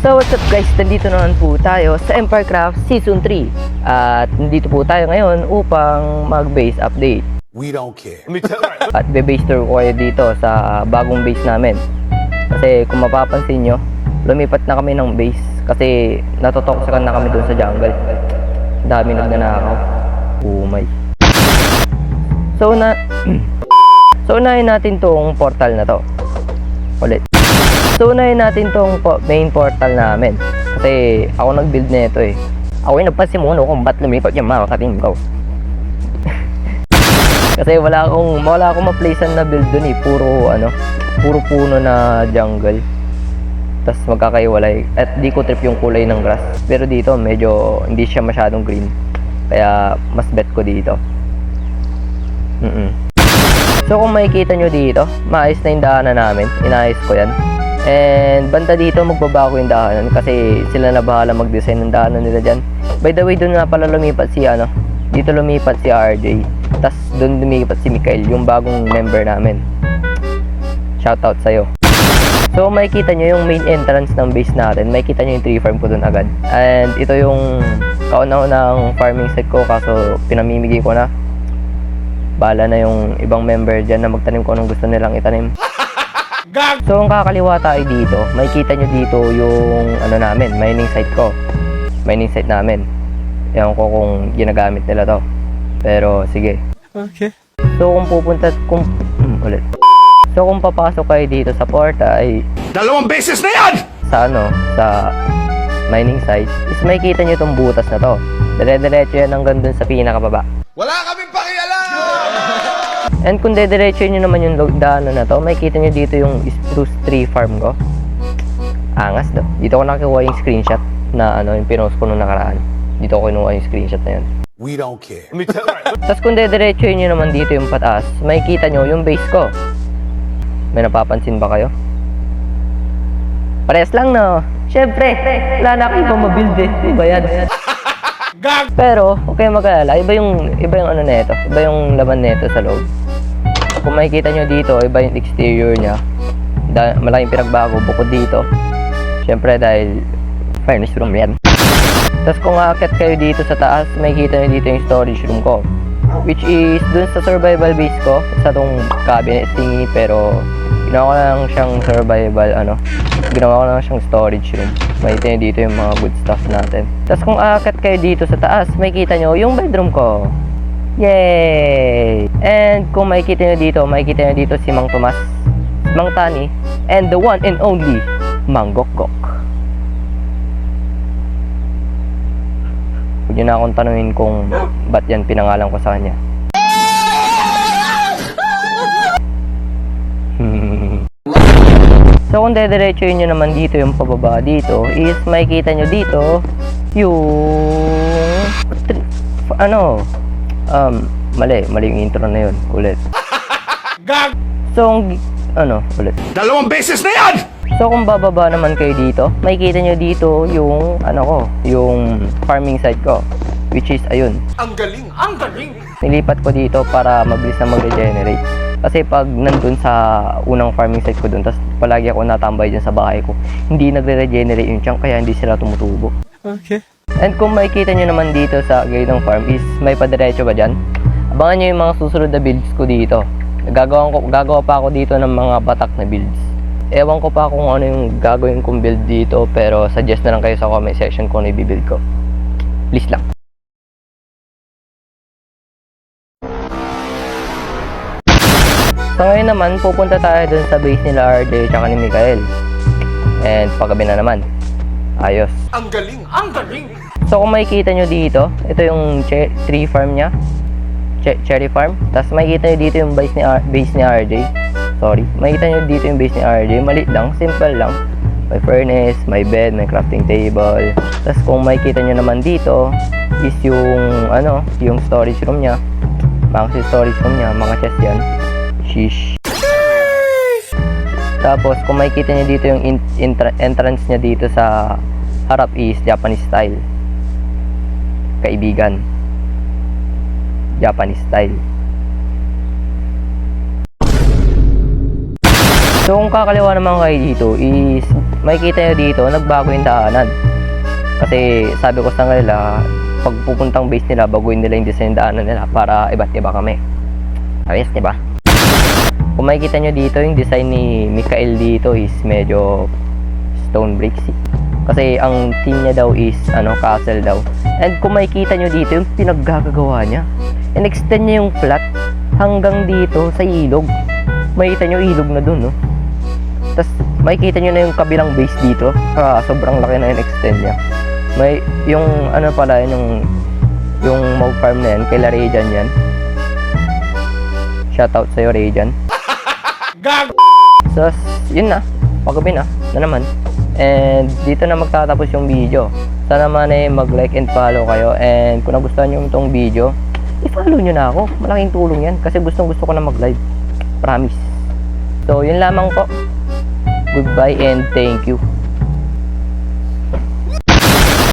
So what's up guys, nandito naman po tayo sa Empire Craft Season 3. At nandito po tayo ngayon upang mag-base update. We don't care. At be-base tour ko kayo dito sa bagong base namin. Kasi kung mapapansin nyo, lumipat na kami ng base. Kasi natotoksakan na kami dun sa jungle. Dami nagnanakaw. Umay. So unahin natin tong portal na to. Ulit. So unahin natin tong main portal namin. Kasi ako nag-build na ito eh. Ako yung nagpasimuno kung ba't lumipat yung mga katim ko. Kasi wala akong ma-placean na build dun eh. Puro puno na jungle. Tapos magkakaiwalay. At di ko trip yung kulay ng grass. Pero dito medyo hindi siya masyadong green. Kaya mas bet ko dito. So kung makikita nyo dito, maayos na yung daanan namin. Inayos ko yan. And banda dito magbabago yung daanan kasi sila na bahala mag-design ng daanan nila dyan. By the way, doon nga pala lumipat si dito lumipat si RJ. Tas doon lumipat si Mikael, yung bagong member namin. Shoutout sa'yo. So makikita nyo yung main entrance ng base natin. Makikita nyo yung tree farm ko doon agad. And ito yung kauna-unang farming site ko, kaso pinamimigay ko na. Bahala na yung ibang member dyan na magtanim ko anong gusto nilang itanim. So kung kakaliwa tayo dito, makikita nyo dito yung namin, mining site ko. Mining site namin. Ewan ko kung ginagamit nila to. Pero sige. Okay. So kung papasok kayo dito sa porta ay 2 beses na yan! sa mining site is makikita nyo itong butas na to. Dire-diretso yan hanggang dun sa pinakababa. Wala kaming pakialam! And kung dediretso nyo naman yung daanan na to, makikita nyo dito yung spruce tree farm ko. Angas daw. Dito ko nakuha yung screenshot na yung pinost ko nung nakaraan. Dito ko kinuha yung screenshot na yun. We don't care. Tapos kung dediretso nyo naman dito yung pataas, makikita nyo yung base ko. May napapansin ba kayo? Parehas lang no. Syempre, wala na akong ibang mabuild eh. Diba yan? Pero, okay mag-alala, iba yung neto. Iba yung laman neto sa loob. Kung makikita nyo dito, iba yung exterior nya. Malaking pinagbago bukod dito. Syempre dahil furnace room yan. Tapos kung aakyat kayo dito sa taas, makikita nyo dito yung storage room ko. Which is dun sa survival base ko, sa tong cabinet thingy, pero ginawa ko lang siyang ginawa ko lang siyang storage room. Makikita nyo dito yung mga good stuff natin. Tapos kung aakyat kayo dito sa taas, makikita nyo yung bedroom ko. Yay! And kung makikita nyo dito si Mang Tomas, Mang Tani, and the one and only Mang Gokgok. Huwag nyo na akong tanungin kung ba't yan pinangalan ko sa kanya. So kung dediretso nyo naman dito yung pababa dito is makikita nyo dito yung mali yung intro na yun. Ulit. So ulit. 2 beses na yan! So kung bababa naman kayo dito, makikita nyo dito yung yung farming site ko, which is ayun. Ang galing! Ang galing! Nilipat ko dito para mabilis na mag-regenerate. Kasi pag nandun sa unang farming site ko dun, tapos palagi ako natambay dyan sa bahay ko, hindi nagre-regenerate yung chunk, kaya hindi sila tumutubo. Okay. And kung makikita nyo naman dito sa gayong farm is may padiretso ba dyan? Abangan nyo yung mga susunod na builds ko dito. Gagawa pa ako dito ng mga batak na builds. Ewan ko pa kung ano yung gagawin kong build dito, pero suggest na lang kayo sa comment section kung ano i-build ko. Please lang. So ngayon naman, pupunta tayo dun sa base nila RJ tsaka ni Mikael. And paggabi na naman. Ayos. Ang galing! Ang galing! So kung makikita nyo dito, ito yung tree farm nya. Cherry farm. Tapos makikita nyo dito yung base ni RJ. Sorry. Makikita nyo dito yung base ni RJ. Maliit lang, simple lang. May furnace, may bed, may crafting table. Tapos kung makikita nyo naman dito is yung yung storage room nya. Mga storage room nya, mga chest yan. Sheesh. Tapos kung makikita nyo dito yung entrance nya dito sa harap is Japanese style. Kaibigan. Japanese style. So kung kakaliwa naman kayo dito is makikita nyo dito, nagbago yung daanan. Kasi sabi ko sa kanila, pag pupuntang base nila, baguhin nila yung design ng daanan nila para iba't iba kami. Ayos, diba? Kung makikita nyo dito, yung design ni Mikael dito is medyo stone bricks. Kasi ang team niya daw is castle daw. And kung makikita nyo dito, yung pinaggagawa niya, in-extend niya yung flat hanggang dito sa ilog. Makikita nyo ilog na dun, no? Tapos makikita nyo na yung kabilang base dito. Sobrang laki na yung extend niya. May yung pala yung mob farm na yan, kay La Rejan yan. Shoutout sa'yo, Rejan. Gag! So, yun na. Pagabi na naman. And dito na magtatapos yung video. Sana naman mag-like and follow kayo. And kung nagustuhan nyo itong video, i-follow nyo na ako. Malaking tulong yan. Kasi gusto ko na mag-live. Promise. So, yun lamang po. Goodbye and thank you.